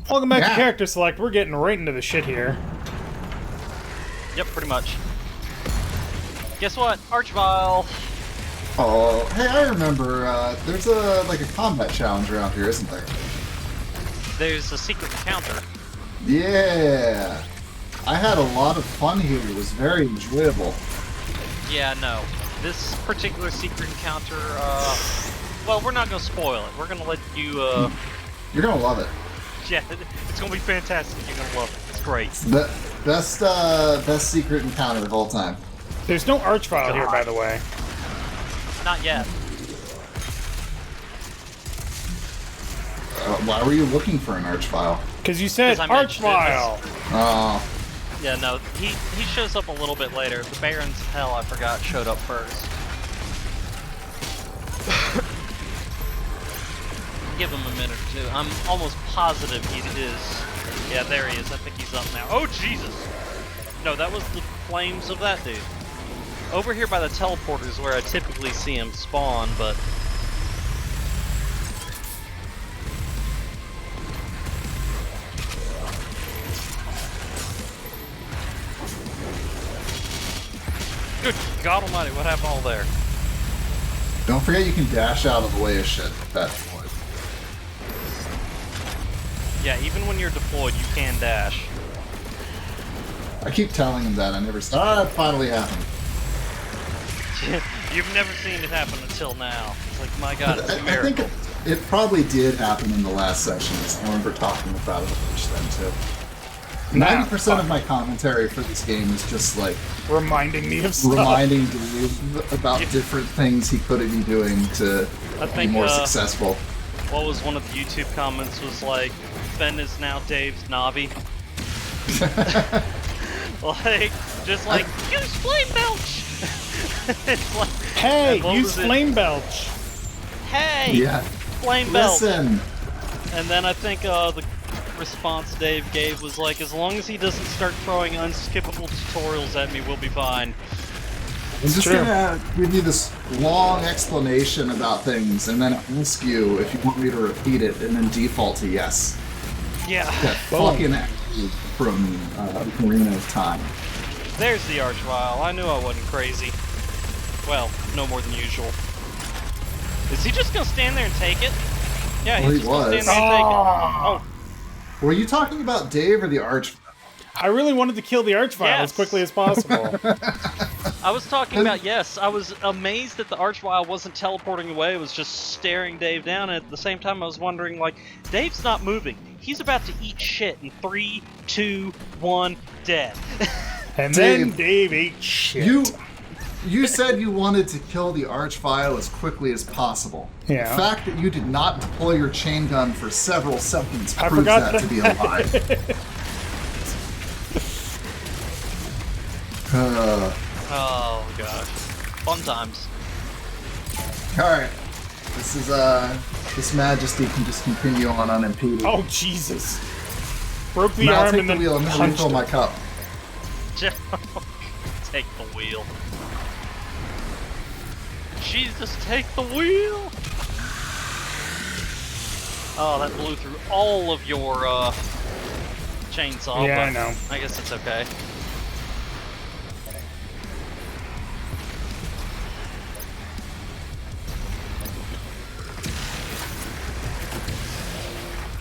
Welcome back to Character Select. We're getting right into the shit here. Yep, pretty much. Guess what? Archvile. Oh, hey, I remember, there's a combat challenge around here, isn't there? There's a secret encounter. Yeah! I had a lot of fun here. It was very enjoyable. Yeah, no. This particular secret encounter, well, we're not gonna spoil it. We're gonna let you, You're gonna love it. Yeah, it's gonna be fantastic. You're gonna love it. It's great. The best secret encounter of all time. There's no Archvile here, by the way. Not yet. Why were you looking for an Archvile? Because you said Archvile! Oh. Yeah, no, he shows up a little bit later. The Baron's Hell, I forgot, showed up first. Give him a minute or two. I'm almost positive he is. Yeah, there he is. I think he's up now. Oh, Jesus! No, that was the flames of that dude. Over here by the teleporter is where I typically see him spawn, but... Good God Almighty, what happened all there? Don't forget you can dash out of the way of shit. That's what. Yeah, even when you're deployed, you can dash. I keep telling him that. I never saw. Ah, it finally happened. You've never seen it happen until now. It's like, my God, it's a miracle. I think it probably did happen in the last sessions. I remember talking about it a bunch then, too. 90% of my commentary for this game is just like... reminding me of stuff. Reminding Dave about different things he could be doing to be more successful. What was one of the YouTube comments was like, Ben is now Dave's Navi. Like, just like, use Flame Belch! It's like, hey, use Flame Belch! Hey! Yeah. Flame Belch! Listen! And then I think the response Dave gave was like, as long as he doesn't start throwing unskippable tutorials at me, we'll be fine. I'm just gonna give you this long explanation about things and then ask you if you want me to repeat it and then default to yes. Yeah. That fucking from Ocarina of Time. There's the Archvile. I knew I wasn't crazy. Well, no more than usual. Is he just gonna stand there and take it? Yeah, well, he's just gonna stand there and take it. Oh. Were you talking about Dave or the Archvile? I really wanted to kill the Archvile as quickly as possible. I was talking about, yes, I was amazed that the Archvile wasn't teleporting away, it was just staring Dave down, and at the same time I was wondering, like, Dave's not moving. He's about to eat shit in 3, 2, 1, dead. And then Dave ate shit. You said you wanted to kill the Archvile as quickly as possible. Yeah. The fact that you did not deploy your chain gun for several seconds proves that to be a lie. Oh gosh, fun times. All right, this is His Majesty can just continue on unimpeded. Oh Jesus! Broke the now arm take and the then wheel and refill my cup. Take the wheel. Jesus, take the wheel! Oh, that blew through all of your chainsaw. Yeah, but I know. I guess it's okay.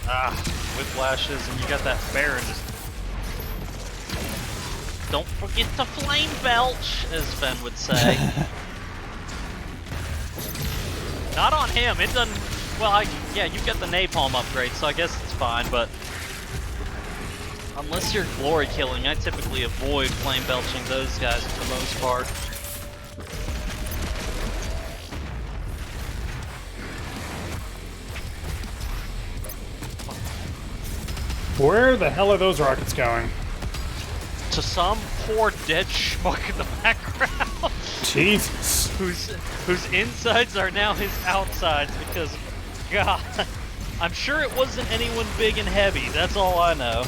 Ah, whiplashes, and you got that Baron just... Don't forget to flame belch, as Ben would say. Not on him, it doesn't... Well, yeah, you've got the napalm upgrade, so I guess it's fine, but... Unless you're glory killing, I typically avoid flame belching those guys for the most part. Where the hell are those rockets going? To some poor dead schmuck in the background. Jesus. Whose insides are now his outsides because, God, I'm sure it wasn't anyone big and heavy. That's all I know.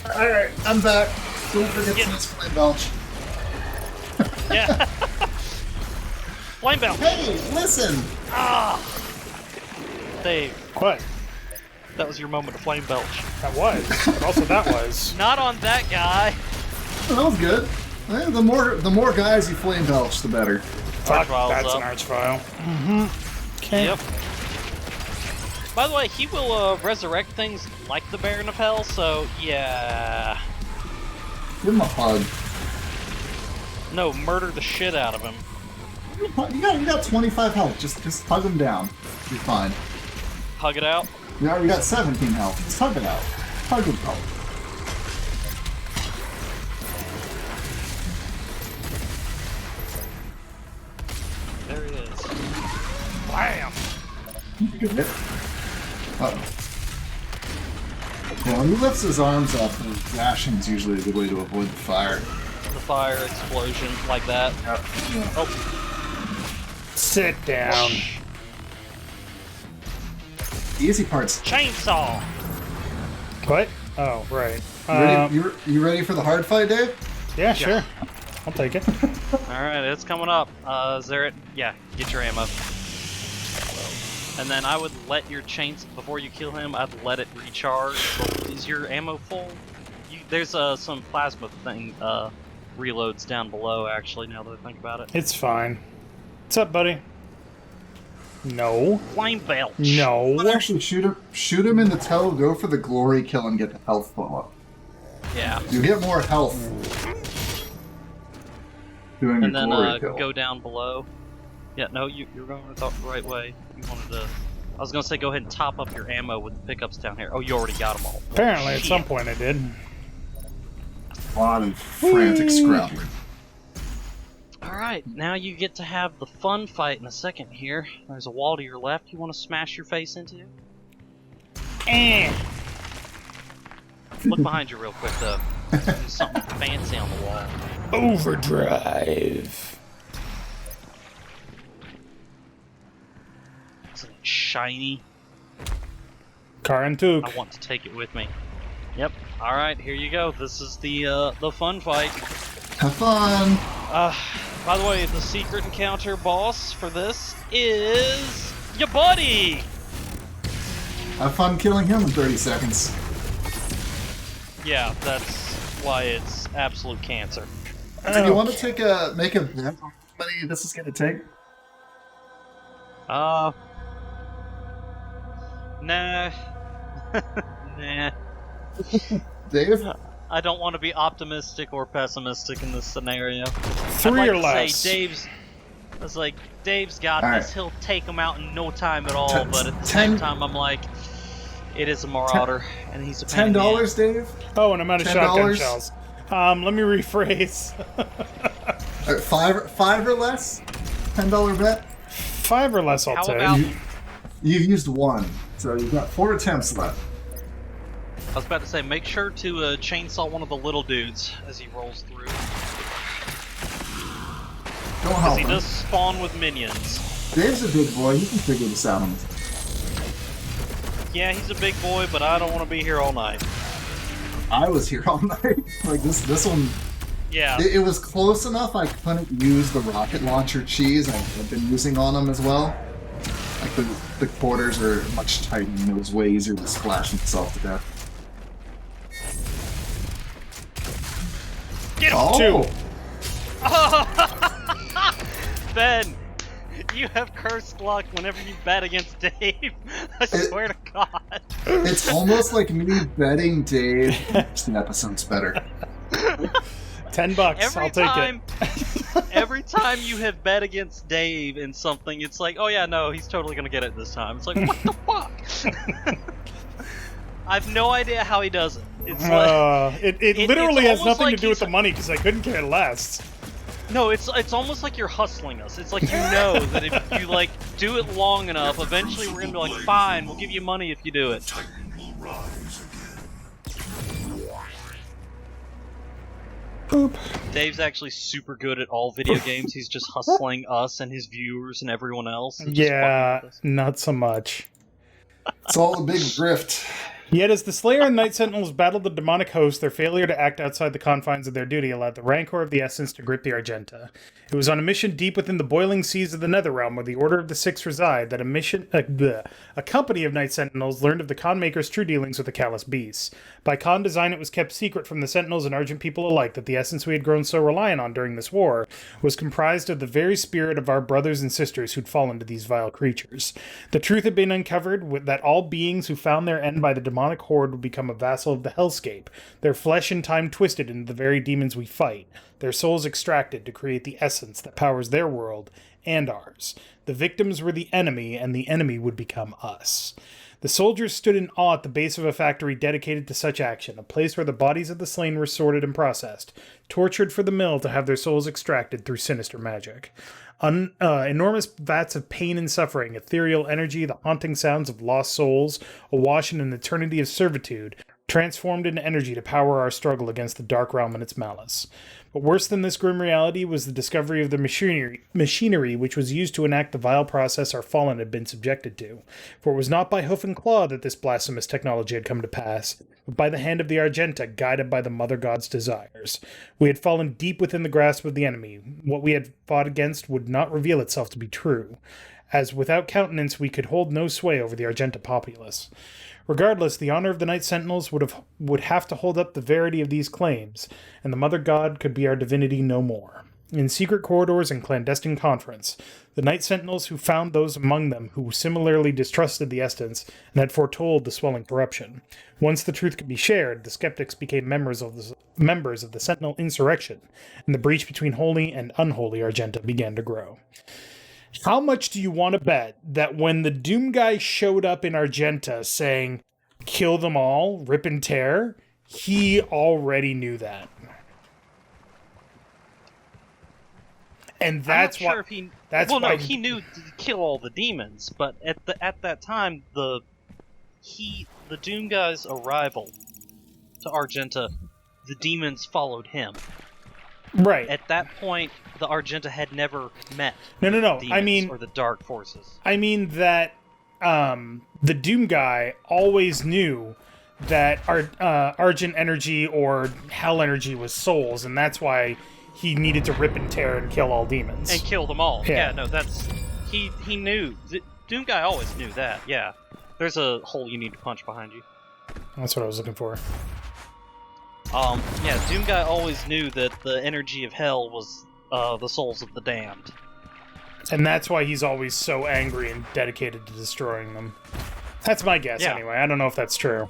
Alright, I'm back. Don't forget to use Flame Belch. Yeah. Flame Belch. Hey, listen! Ah! Dave. What? That was your moment of flame belch. That was. But also that was. Not on that guy. That was good. The more guys you flame belch, the better. Fuck, Archvile's that's up. an archvile. Mm-hmm. Okay. Yep. By the way, he will resurrect things like the Baron of Hell, so yeah. Give him a hug. No, murder the shit out of him. You got 25 health. Just hug him down. You're fine. Hug it out. You already got 17 health. Just hug it out. Hug him out. There it is. Bam! Good hit. Uh-oh. Yeah, when he lifts his arms up, dashing is usually a good way to avoid the fire. The fire explosion like that. Yep. Yeah. Oh, Sit down. The easy part's... chainsaw. What? Oh, right. You ready for the hard fight, Dave? Yeah, sure. I'll take it. All right, it's coming up. Is there it? Yeah, get your ammo. And then I would let your chains before you kill him. I'd let it recharge. So is your ammo full? There's some plasma thing reloads down below. Actually, now that I think about it. It's fine. What's up, buddy? No. Flame belch. No. But actually, shoot him in the toe. Go for the glory kill and get the health pull up. Yeah. You get more health doing And the then glory kill. go down below. Yeah, no, you're going the right way. You wanted to. I was gonna say go ahead and top up your ammo with the pickups down here. Oh, you already got them all. Apparently, at some point I did. A lot of frantic scrapping. Alright, now you get to have the fun fight in a second here. There's a wall to your left you want to smash your face into. Look behind you real quick, though. There's something fancy on the wall. Overdrive. Isn't it shiny? Karantuk. I want to take it with me. Yep. Alright, here you go. This is the fun fight. Have fun! By the way, the secret encounter boss for this is your buddy! Have fun killing him in 30 seconds. Yeah, that's why it's absolute cancer. Do you want to make a bet on how many this is going to take? Nah. Nah. Dave? I don't want to be optimistic or pessimistic in this scenario. 3 I'd or like less. to say Dave's got All this. right. He'll take him out in no time at all. Ten- But at the ten- same time, I'm like, it is a marauder, and he's a pain in the ass. $10, Dave? Oh, and I'm out of shotgun $10? shells. Let me rephrase. 5 or less? $10 bet? 5 or less, I'll How take. about- You've used 1, so you've got 4 attempts left. I was about to say, make sure to chainsaw one of the little dudes as he rolls through. Don't Because help he him. does spawn with minions. Dave's a big boy. He can figure this out on his own. Yeah, he's a big boy, but I don't want to be here all night. I was here all night. Like this one, Yeah. it was close enough. I couldn't use the rocket launcher cheese I've been using on him as well. Like the quarters are much tighter, and it was way easier to splash himself to death. Get him! Oh, Ben, you have cursed luck whenever you bet against Dave. I swear to God. it's almost like me betting Dave. The episode's better. $10. I'll take it. Every time you have bet against Dave in something, it's like, oh yeah, no, he's totally gonna get it this time. It's like, what the fuck? I have no idea how he does it. It's like, It literally has almost nothing like to do with he's- the money because I couldn't care less. no, it's almost like you're hustling us. It's like you know that if you like do it long enough, eventually we're gonna be like, fine, we'll give you money if you do it. Boop. Dave's actually super good at all video games. He's just hustling us and his viewers and everyone else. He's just Yeah, fucking with us. not so much. It's all a big grift. Yet as the Slayer and Night Sentinels battled the demonic host, their failure to act outside the confines of their duty allowed the rancor of the Essence to grip the Argenta. It was on a mission deep within the boiling seas of the Netherrealm, where the Order of the Six reside, that a company of Night Sentinels learned of the Khan Maker's true dealings with the Callous Beasts. By Khan design, it was kept secret from the Sentinels and Argent people alike that the essence we had grown so reliant on during this war was comprised of the very spirit of our brothers and sisters who'd fallen to these vile creatures. The truth had been uncovered that all beings who found their end by the demonic horde would become a vassal of the hellscape, their flesh and time twisted into the very demons we fight, their souls extracted to create the essence that powers their world and ours. The victims were the enemy, and the enemy would become us. The soldiers stood in awe at the base of a factory dedicated to such action, a place where the bodies of the slain were sorted and processed, tortured for the mill to have their souls extracted through sinister magic. Enormous vats of pain and suffering, ethereal energy, the haunting sounds of lost souls, awash in an eternity of servitude, transformed into energy to power our struggle against the dark realm and its malice. But worse than this grim reality was the discovery of the machinery which was used to enact the vile process our fallen had been subjected to. For it was not by hoof and claw that this blasphemous technology had come to pass, but by the hand of the Argenta, guided by the Mother God's desires. We had fallen deep within the grasp of the enemy. What we had fought against would not reveal itself to be true, as without countenance we could hold no sway over the Argenta populace. Regardless, the honor of the Night Sentinels would have to hold up the verity of these claims, and the Mother God could be our divinity no more. In secret corridors and clandestine conference, the Night Sentinels who found those among them who similarly distrusted the Essence and had foretold the swelling corruption. Once the truth could be shared, the skeptics became members of the Sentinel insurrection, and the breach between holy and unholy Argenta began to grow. How much do you want to bet that when the Doom guy showed up in Argenta saying, kill them all, rip and tear, he already knew that? And that's why... He knew to kill all the demons, but at that time, the Doom guy's arrival to Argenta, the demons followed him. Right. At that point, the Argenta had never met No. I mean, or the dark forces. I mean that the Doom guy always knew that Argent energy or Hell energy was souls, and that's why he needed to rip and tear and kill all demons. And kill them all. Yeah, no, that's... He knew. The Doom guy always knew that, yeah. There's a hole you need to punch behind you. That's what I was looking for. Doom guy always knew that the energy of hell was the souls of the damned. And that's why he's always so angry and dedicated to destroying them. That's my guess, anyway. I don't know if that's true.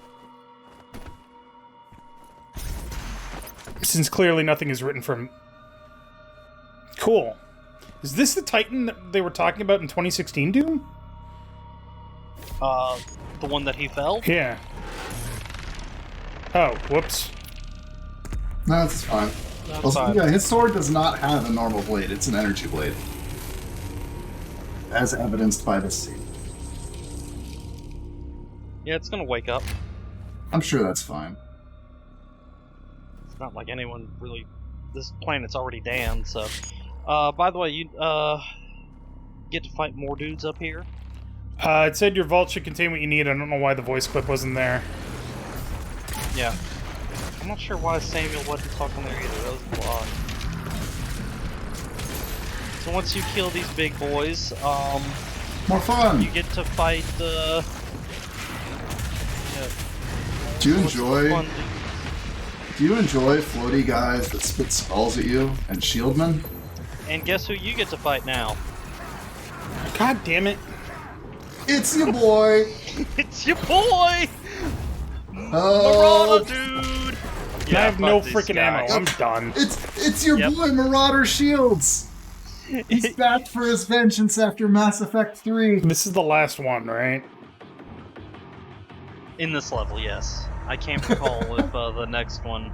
Since clearly nothing is written from... Cool. Is this the Titan that they were talking about in 2016, Doom? The one that he felled? Yeah. Oh, whoops. No, it's fine. Yeah, his sword does not have a normal blade. It's an energy blade. As evidenced by the scene. Yeah, it's gonna wake up. I'm sure that's fine. It's not like anyone really... This planet's already damned, so... by the way, you, get to fight more dudes up here? It said your vault should contain what you need. I don't know why the voice clip wasn't there. Yeah. I'm not sure why Samuel wasn't talking there either. That was odd. So once you kill these big boys, more fun! You get to fight the... Do you enjoy floaty guys that spit spells at you and shieldmen? And guess who you get to fight now? God damn it. It's your boy! It's your boy! Oh, Marauder, dude! I have no freaking ammo. I'm done. It's your boy, Marauder Shields! He's back for his vengeance after Mass Effect 3. This is the last one, right? In this level, yes. I can't recall if the next one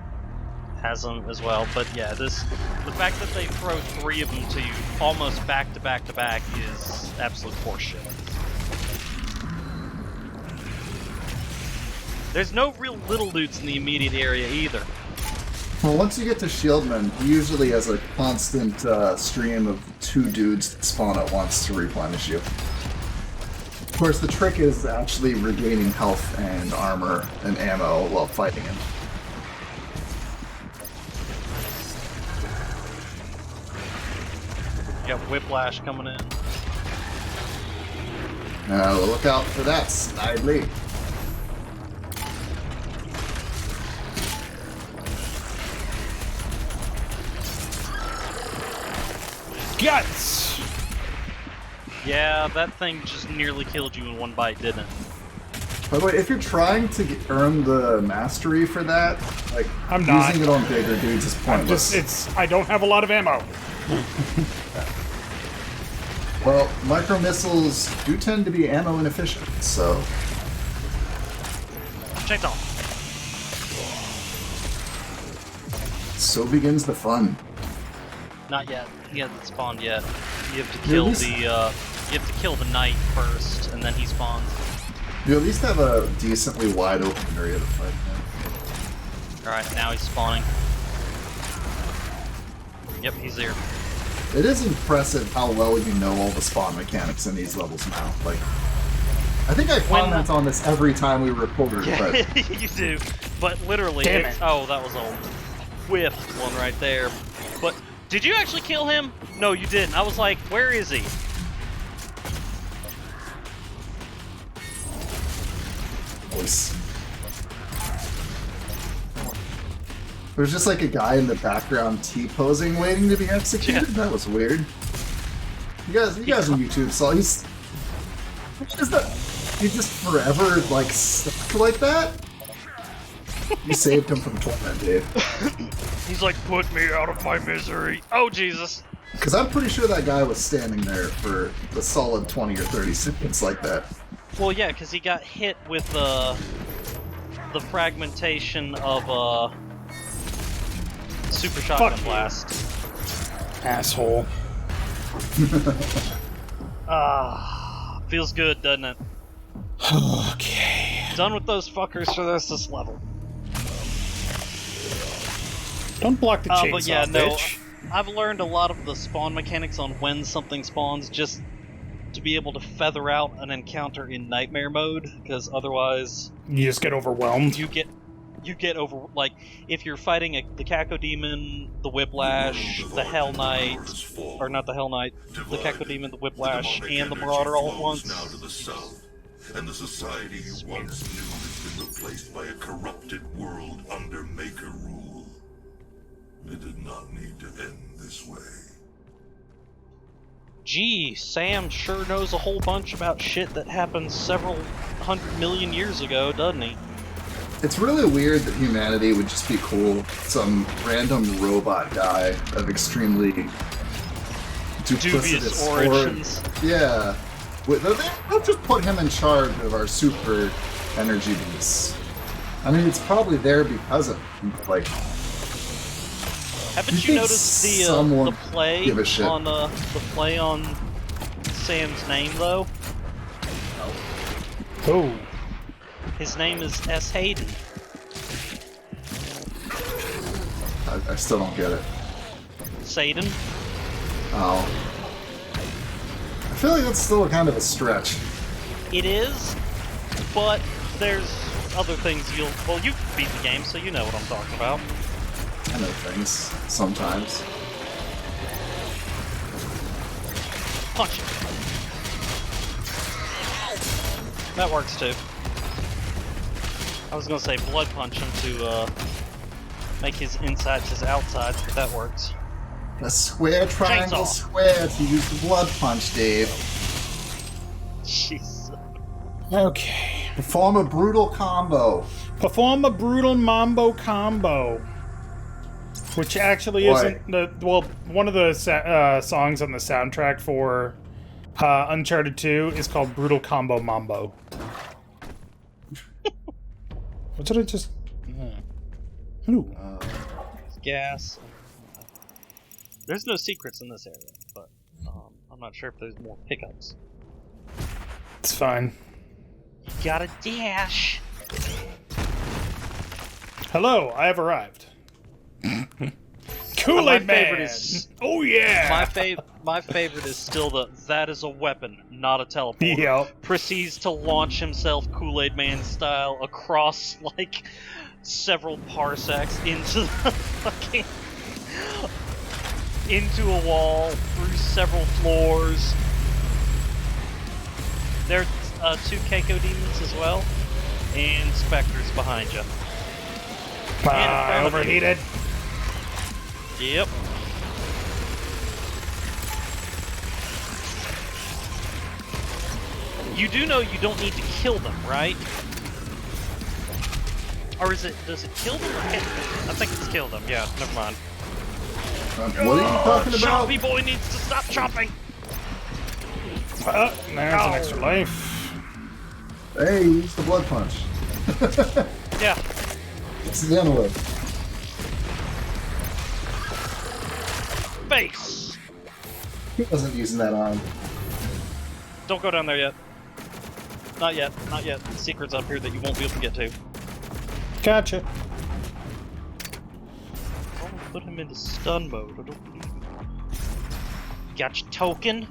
has them as well, but yeah, the fact that they throw 3 of them to you almost back to back to back is absolute horseshit. There's no real little dudes in the immediate area either. Well, once you get to Shieldman, he usually has a constant stream of 2 dudes that spawn at once to replenish you. Of course, the trick is actually regaining health and armor and ammo while fighting him. You got Whiplash coming in. Look out for that, Snidely. Guts! Yeah, that thing just nearly killed you in one bite, didn't it? By the way, if you're trying to earn the mastery for that, like, I'm not. using it on bigger dudes is pointless. I don't have a lot of ammo. Well, micro missiles do tend to be ammo inefficient, so. Checked off. So begins the fun. Not yet. He hasn't spawned yet. You have to kill you have to kill the knight first, and then he spawns. You at least have a decently wide open area to fight in. Alright, now he's spawning. Yep, he's there. It is impressive how well you know all the spawn mechanics in these levels now. Like, I think I comment on this every time we record, Yeah, but you do. But literally, Damn it. oh, that was a whiffed one right there. But did you actually kill him? No, you didn't. I was like, where is he? voice. There's just like a guy in the background T-posing waiting to be executed? Yeah. That was weird. You guys on YouTube saw he's just forever like stuck like that? You saved him from torment, Dave. He's like, put me out of my misery. Oh, Jesus. Because I'm pretty sure that guy was standing there for a solid 20 or 30 seconds like that. Well, yeah, because he got hit with the fragmentation of Super Shotgun Blast. Asshole. Feels good, doesn't it? Okay. Done with those fuckers for this level. Don't block the chainsaw, but yeah, bitch. no, I've learned a lot of the spawn mechanics on when something spawns just to be able to feather out an encounter in nightmare mode, because otherwise You just get overwhelmed. you get over, like, if you're fighting the Caco Demon, the Whiplash, the Hell Knight, or not the Hell Knight, the Caco Demon, the Whiplash, and the Marauder all at once. Now to the south, and the society you once knew has been replaced by a corrupted world under Maker rule. It did not need to end this way. Gee, Sam sure knows a whole bunch about shit that happened several 100 million years ago, doesn't he? It's really weird that humanity would just be cool with some random robot guy of extremely Dubious origins. Yeah. They'll just put him in charge of our super energy beasts. I mean, it's probably there because of him. Like, haven't you noticed the play give a shit? on the play on Sam's name though? Oh. His name is S. Hayden. I still don't get it. Satan. Oh. I feel like that's still kind of a stretch. It is, but there's other things you beat the game, so you know what I'm talking about. I know things, sometimes. Punch him. That works too. I was gonna say blood punch him to make his insides his outsides, but that works. A square, triangle, Chainsaw. square to use the blood punch, Dave. Jeez. Okay. Perform a brutal combo. Perform a brutal mambo combo. Which actually isn't one of the songs on the soundtrack for Uncharted 2 is called Brutal Combo Mambo. What did I just... Ooh. Gas. There's no secrets in this area, but I'm not sure if there's more pickups. It's fine. You gotta dash. Hello, I have arrived. Kool-Aid My favorite Man! is- Oh, yeah! My favorite is still that is a weapon, not a teleporter. Yep. Proceeds to launch himself Kool-Aid Man style across like several parsecs into the fucking into a wall, through several floors. There are 2 Keiko demons as well, and specters behind you. Overheated. Yep. You do know you don't need to kill them, right? Or does it kill them or hit them? I think it's kill them, yeah, never mind. What are you talking about? Choppy boy needs to stop chopping! There's an extra life. Hey, use the blood punch. Yeah. Accidentally. Face! He wasn't using that on. Don't go down there yet. Not yet, not yet. The secret's up here that you won't be able to get to. Gotcha. I'll put him into stun mode. I don't believe it. Got your token.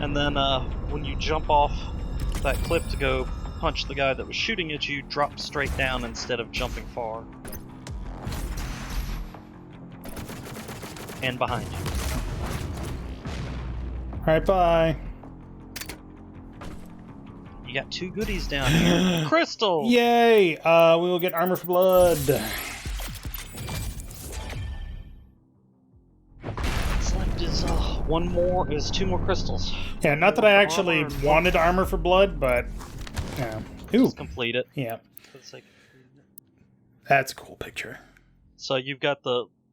And then when you jump off that cliff to go punch the guy that was shooting at you, drop straight down instead of jumping far. And behind you. Alright, bye. You got 2 goodies down here. Crystal! Yay! We will get armor for blood. What's left is 2 more crystals. Yeah, not that I actually wanted armor for blood, but yeah. Ooh, Just complete it. yeah, For the sake of- that's a cool picture. So you've got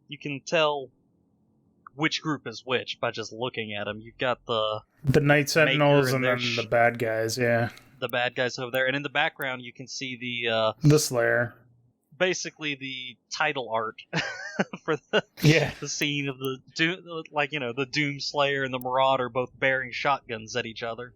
you can tell which group is which by just looking at them. You've got the Night Sentinels and and then their the bad guys. Yeah, the bad guys over there, and in the background you can see the Slayer. basically the title art for the Yeah, the scene of the the Doomslayer and the Marauder both bearing shotguns at each other.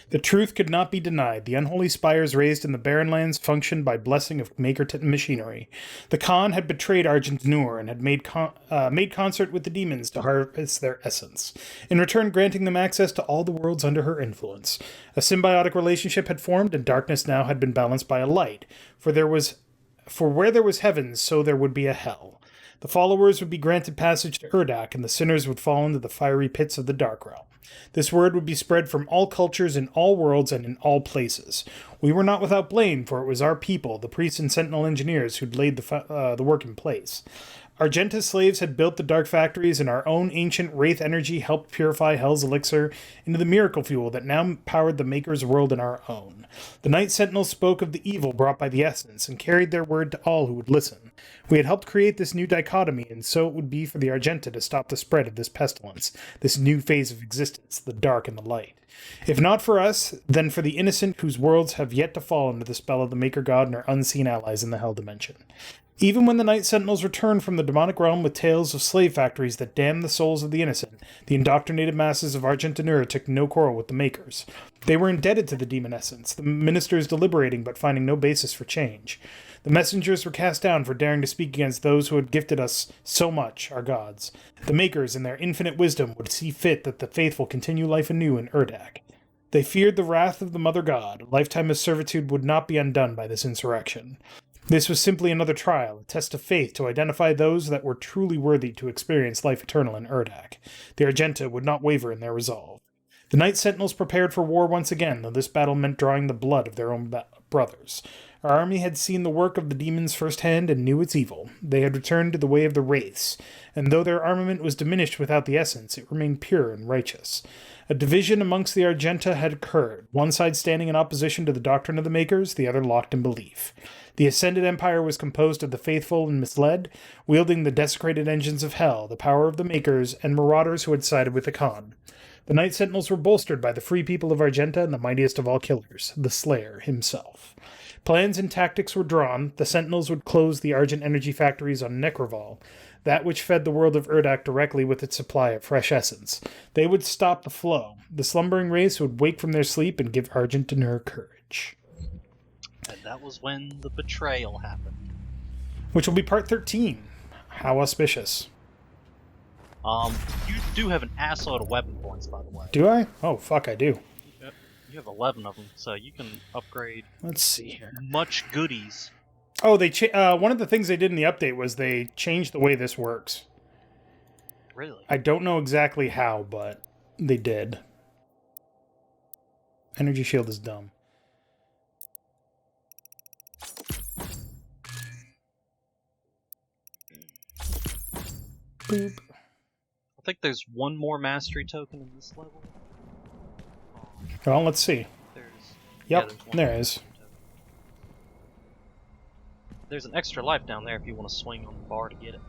the truth could not be denied. The unholy spires raised in the barren lands functioned by blessing of Maker machinery. The Khan had betrayed Argent Nur and had made concert with the demons to harvest their essence, in return granting them access to all the worlds under her influence. A symbiotic relationship had formed, and darkness now had been balanced by a light. For where there was heaven, so there would be a hell. The followers would be granted passage to Urdak, and the sinners would fall into the fiery pits of the Dark Realm. This word would be spread from all cultures in all worlds and in all places. We were not without blame, for it was our people, the priests and sentinel engineers, who'd laid the work in place. Argenta's slaves had built the dark factories, and our own ancient wraith energy helped purify Hell's elixir into the miracle fuel that now powered the Maker's world and our own. The Night Sentinels spoke of the evil brought by the essence, and carried their word to all who would listen. We had helped create this new dichotomy, and so it would be for the Argenta to stop the spread of this pestilence, this new phase of existence, the dark and the light. If not for us, then for the innocent whose worlds have yet to fall under the spell of the Maker God and our unseen allies in the Hell Dimension. Even when the Night Sentinels returned from the demonic realm with tales of slave factories that damned the souls of the innocent, the indoctrinated masses of Argentinura took no quarrel with the Makers. They were indebted to the demon essence, the ministers deliberating but finding no basis for change. The messengers were cast down for daring to speak against those who had gifted us so much, our gods. The Makers, in their infinite wisdom, would see fit that the faithful continue life anew in Urdak. They feared the wrath of the Mother God. A lifetime of servitude would not be undone by this insurrection. This was simply another trial, a test of faith to identify those that were truly worthy to experience life eternal in Urdak. The Argenta would not waver in their resolve. The Night Sentinels prepared for war once again, though this battle meant drawing the blood of their own brothers. Our army had seen the work of the demons firsthand and knew its evil. They had returned to the way of the wraiths, and though their armament was diminished without the essence, it remained pure and righteous. A division amongst the Argenta had occurred, one side standing in opposition to the doctrine of the Makers, the other locked in belief. The Ascended Empire was composed of the faithful and misled, wielding the desecrated engines of hell, the power of the Makers, and marauders who had sided with the Khan. The Night Sentinels were bolstered by the free people of Argenta and the mightiest of all killers, the Slayer himself. Plans and tactics were drawn. The Sentinels would close the Argent energy factories on Necroval, that which fed the world of Urdak directly with its supply of fresh essence. They would stop the flow. The slumbering race would wake from their sleep and give Argent and her courage. And that was when the betrayal happened. Which will be part 13. How auspicious. You do have an assload of weapon points, by the way. Do I? Oh, fuck, I do. You have 11 of them, so you can upgrade Let's see here. much goodies. Oh, one of the things they did in the update was they changed the way this works. Really? I don't know exactly how, but they did. Energy shield is dumb. Boop. I think there's one more mastery token in this level. Well, let's see. There's... Yep, there's one there more is. mastery token. There's an extra life down there if you want to swing on the bar to get it.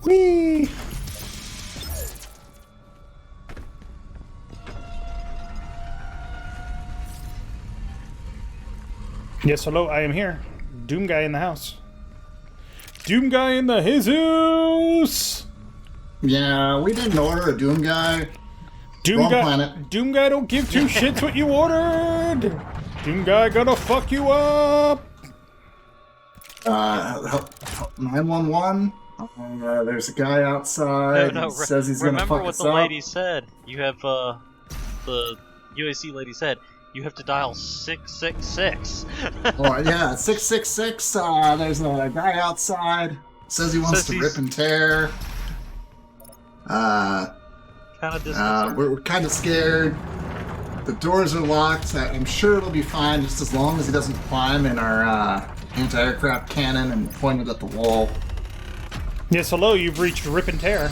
Whee! Yes, hello, I am here. Doom guy in the house. Doom guy in the Jesus! Yeah, we didn't order a Doom guy. Doom Wrong guy, planet. Doom guy don't give two shits what you ordered! Doom guy gonna fuck you up! Help 911. There's a guy outside. No, He says he's gonna remember fuck what us the up. lady said. You have, the UAC lady said, you have to dial 666. Oh, yeah, 666. There's a guy outside. Says he wants to rip and tear. Kind of distant. We're kind of scared. The doors are locked. I'm sure it'll be fine just as long as he doesn't climb in our anti-aircraft cannon and point it at the wall. Yes, hello, you've reached Rip and Tear.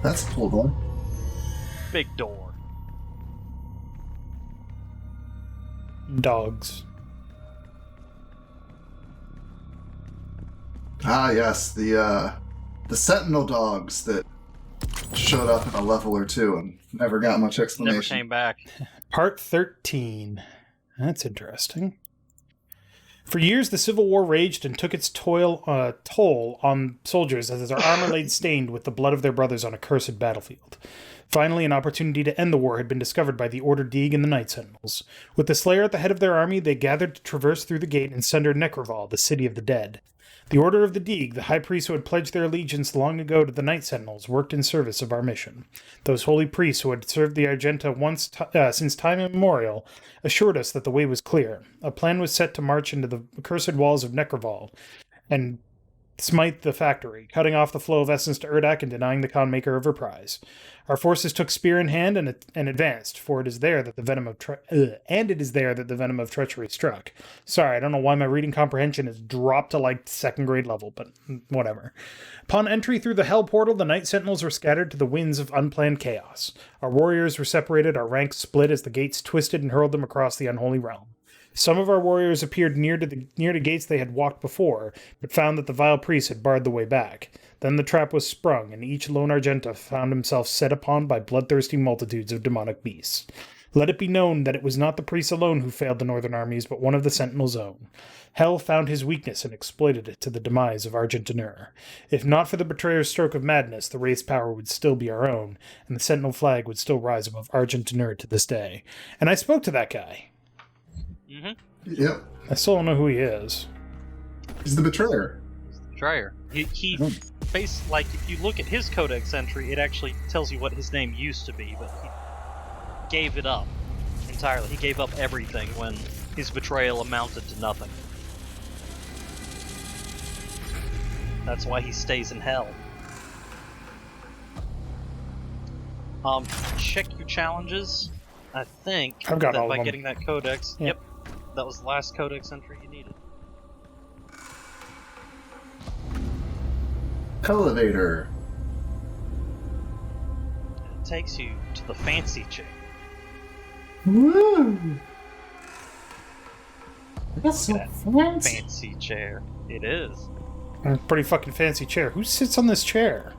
That's a cool door. Big door. Dogs. Ah, yes, the Sentinel dogs that showed up in a level or two and never got much Never explanation. came back. Part 13. That's interesting. For years, the Civil War raged and took its toll on soldiers as their armor laid stained with the blood of their brothers on a cursed battlefield. Finally, an opportunity to end the war had been discovered by the Order Deeg and the Night Sentinels. With the Slayer at the head of their army, they gathered to traverse through the gate and sunder Necroval, the city of the dead. The Order of the Deeg, the high priests who had pledged their allegiance long ago to the Night Sentinels, worked in service of our mission. Those holy priests who had served the Argenta since time immemorial assured us that the way was clear. A plan was set to march into the accursed walls of Necroval and smite the factory, cutting off the flow of essence to Urdak and denying the Khanmaker of her prize. Our forces took spear in hand and advanced, for it is there that the venom of treachery struck. Sorry, I don't know why my reading comprehension has dropped to like second grade level, but whatever. Upon entry through the Hell Portal, the Night Sentinels were scattered to the winds of unplanned chaos. Our warriors were separated, our ranks split as the gates twisted and hurled them across the unholy realm. Some of our warriors appeared near to gates they had walked before, but found that the vile priests had barred the way back. Then the trap was sprung, and each lone Argenta found himself set upon by bloodthirsty multitudes of demonic beasts. Let it be known that it was not the priests alone who failed the northern armies, but one of the Sentinels' own. Hell found his weakness and exploited it to the demise of Argentinur. If not for the betrayer's stroke of madness, the race power would still be our own, and the Sentinel flag would still rise above Argentinur to this day. And I spoke to that guy. Mm-hmm. Yep. I still don't know who he is. He's the betrayer. Betrayer. He like, if you look at his codex entry, it actually tells you what his name used to be, but he gave it up entirely. He gave up everything when his betrayal amounted to nothing. That's why he stays in hell. Check your challenges. I think I've got that all of by them. getting that codex, Yeah. yep, that was the last codex entry you needed. Elevator. It takes you to the fancy chair. Woo! That's so That fancy. fancy chair. It is. A pretty fucking fancy chair. Who sits on this chair?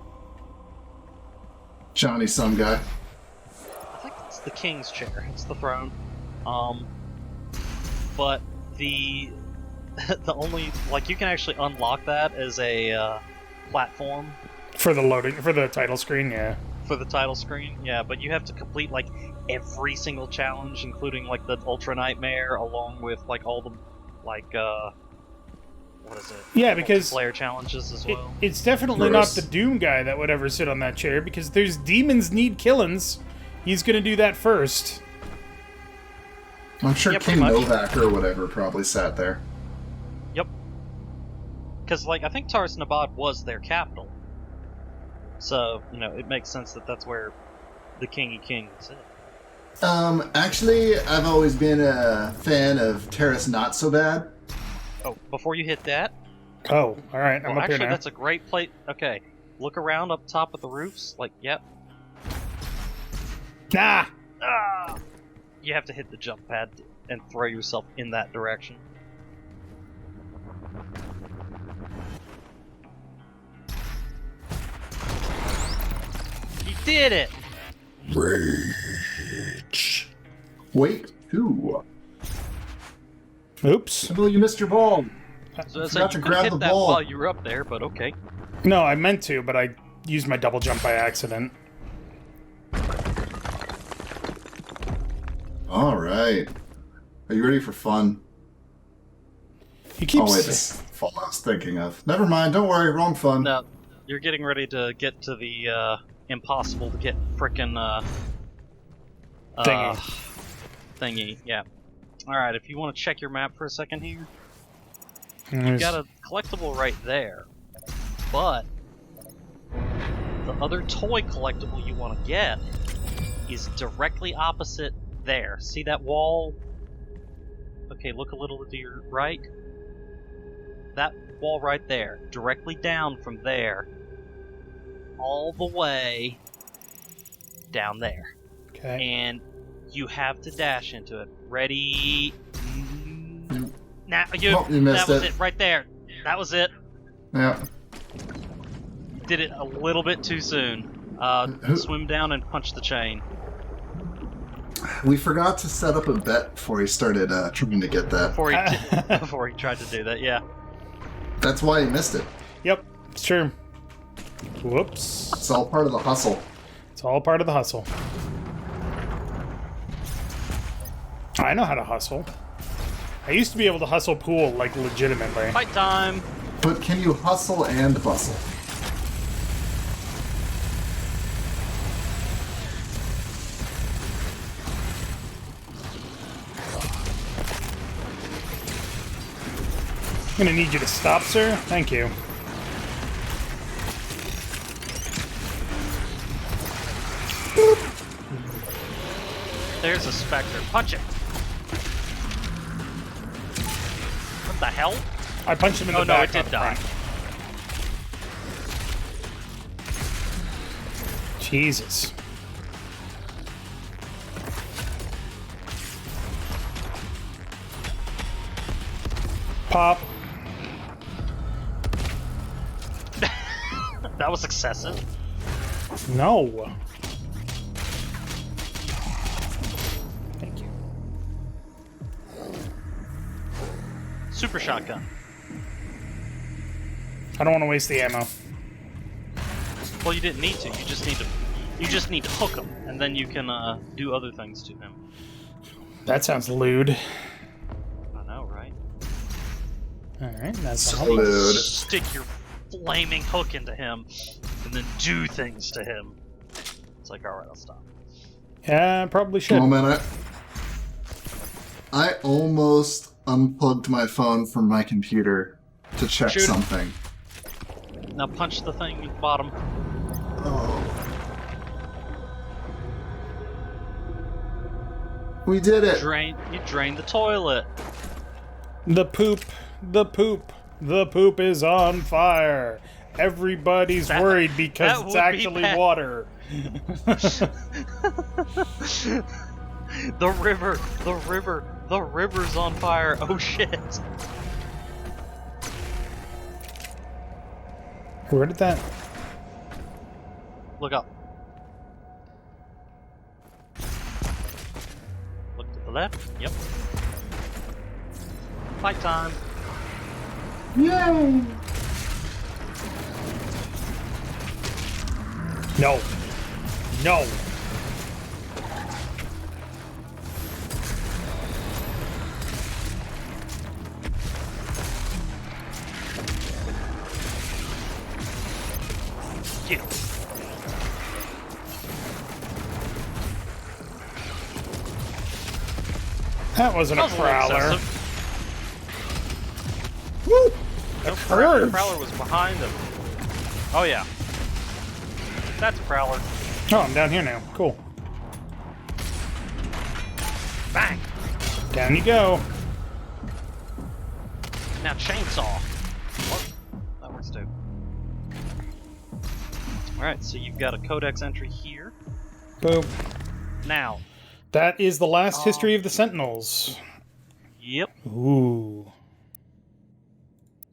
Johnny, some guy. I think it's the king's chair. It's the throne. But the only, like, you can actually unlock that as a platform For the title screen, yeah. for the title screen. Yeah, but you have to complete like every single challenge, including like the Ultra Nightmare, along with like all the like what is it? Yeah, because player challenges as well. it's definitely Gross. not the Doom guy that would ever sit on that chair, because there's demons need killings. He's gonna do that first. I'm sure Yeah, King pretty much. Novak or whatever probably sat there. Yep. Because, like, I think Taras Nabad was their capital. So, you know, it makes sense that that's where the Kingy King is. Actually, I've always been a fan of Terrace Not So Bad. Oh, before you hit that, Oh, all right. I'm well, up actually, here now. that's a great place. Okay, look around up top of the roofs. Like, yep. Nah. Ah! You have to hit the jump pad and throw yourself in that direction. You did it! Rage. Wait, 2. Oops. Oh, you missed your ball. So, Forgot to you could grab hit the that ball. while you were up there, but okay. No, I meant to, but I used my double jump by accident. All right. Are you ready for fun? He keeps. Oh wait, this is fall I was thinking of. Never mind. Don't worry. Wrong fun. No, you're getting ready to get to the impossible to get frickin' thingy. Yeah. All right. If you want to check your map for a second here, you got a collectible right there, but the other toy collectible you want to get is directly opposite there. See that wall? Okay, look a little to your right. That wall right there, directly down from there, all the way down there. Okay. And you have to dash into it. Ready? Now you. Oh, you missed that was it. it right there. That was it. Yeah. You did it a little bit too soon. Swim down and punch the chain. We forgot to set up a bet before he started trying to get that. Before he tried to do that. Yeah. That's why he missed it. Yep, it's true. Whoops. It's all part of the hustle. It's all part of the hustle. I know how to hustle. I used to be able to hustle pool, like, legitimately. Fight time. But can you hustle and bustle? I'm gonna need you to stop, sir. Thank you. There's a specter. Punch it. What the hell? I punched him in the Oh no, back. it did not the die. front. Jesus. Pop. That was excessive. No. Thank you. Super shotgun. I don't want to waste the ammo. Well, you didn't need to. You just need to hook him, and then you can do other things to him. That sounds lewd. I know, right? Alright, that's So all. lewd. Stick your flaming hook into him, and then do things to him. It's like, all right, I'll stop. Yeah, probably should. Oh man, I almost unplugged my phone from my computer to check Shoot him. something. Now punch the thing at the bottom. Oh. We did it. You drained the toilet. The poop, the poop, the poop is on fire. Everybody's worried because that it's would be actually bad. water. The river's on fire. Oh shit. Where did that? Look up. Look to the left. Yep. Fight time. Yay! No. No. That wasn't That a was a little prowler. excessive. Woo! A The curve! prowler was behind him. Oh yeah. That's a prowler. Oh, I'm down here now. Cool. Bang! Down you go. Now chainsaw. What? That works too. Alright, so you've got a codex entry here. Boom. Now. That is the last history of the Sentinels. Yep. Ooh.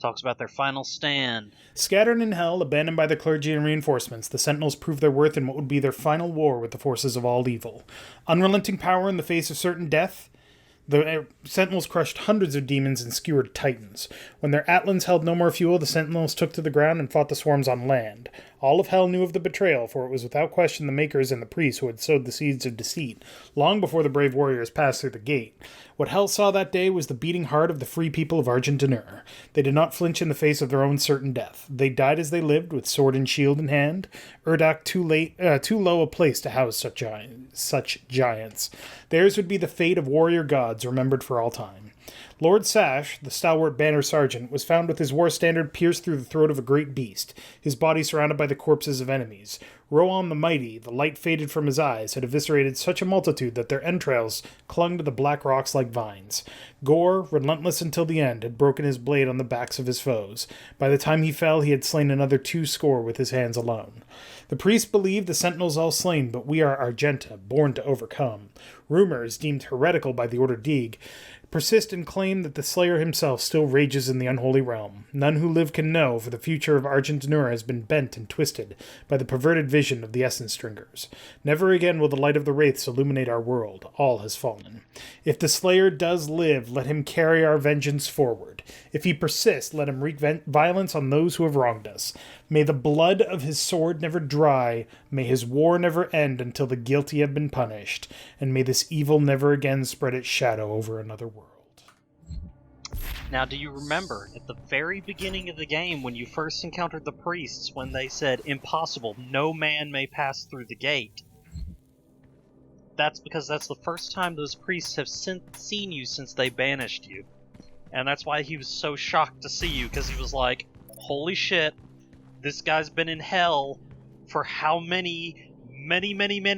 Talks about their final stand. Scattered in hell, abandoned by the clergy and reinforcements, the Sentinels proved their worth in what would be their final war with the forces of all evil. Unrelenting power in the face of certain death, the Sentinels crushed hundreds of demons and skewered titans. When their Atlands held no more fuel, the Sentinels took to the ground and fought the swarms on land. All of hell knew of the betrayal, for it was without question the Makers and the priests who had sowed the seeds of deceit, long before the brave warriors passed through the gate. What hell saw that day was the beating heart of the free people of Argentinur. They did not flinch in the face of their own certain death. They died as they lived, with sword and shield in hand. Urdak too low a place to house such giants. Theirs would be the fate of warrior gods remembered for all time. Lord Sash, the stalwart banner sergeant, was found with his war standard pierced through the throat of a great beast, his body surrounded by the corpses of enemies. Rohan the Mighty, the light faded from his eyes, had eviscerated such a multitude that their entrails clung to the black rocks like vines. Gore, relentless until the end, had broken his blade on the backs of his foes. By the time he fell, he had slain another 200 with his hands alone. The priests believed the Sentinels all slain, but we are Argenta, born to overcome. Rumors, deemed heretical by the Order Deeg, persist and claim that the Slayer himself still rages in the unholy realm. None who live can know, for the future of Argentinur has been bent and twisted by the perverted vision of the Essence Stringers. Never again will the light of the Wraiths illuminate our world. All has fallen. If the Slayer does live, let him carry our vengeance forward. If he persists, let him wreak violence on those who have wronged us. May the blood of his sword never dry, may his war never end until the guilty have been punished, and may this evil never again spread its shadow over another world. Now, do you remember, at the very beginning of the game, when you first encountered the priests, when they said, "Impossible, no man may pass through the gate"? That's because that's the first time those priests have seen you since they banished you. And that's why he was so shocked to see you, because he was like, holy shit, this guy's been in hell for how many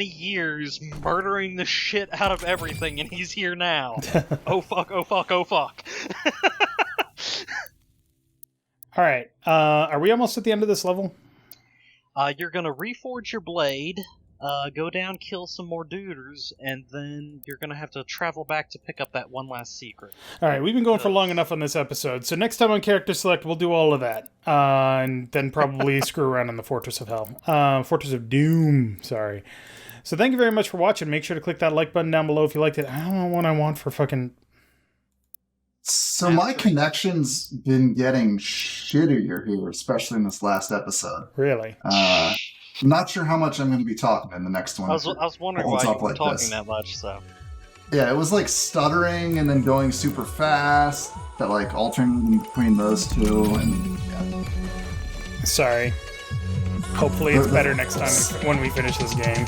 years, murdering the shit out of everything, and he's here now. Oh fuck, oh fuck, oh fuck. Alright, are we almost at the end of this level? You're gonna reforge your blade, go down, kill some more duders, and then you're gonna have to travel back to pick up that one last secret. Alright, we've been going for long enough on this episode, so next time on Character Select, we'll do all of that. And then probably screw around in the Fortress of Hell. Fortress of Doom, sorry. So thank you very much for watching. Make sure to click that like button down below if you liked it. I don't know what I want for fucking... So my connection's been getting shittier here, especially in this last episode. Really? I'm not sure how much I'm going to be talking in the next one. I was wondering why you were talking that much, so... Yeah, it was like stuttering and then going super fast, that like alternating between those two, and yeah. Sorry. Hopefully it's better next time when we finish this game.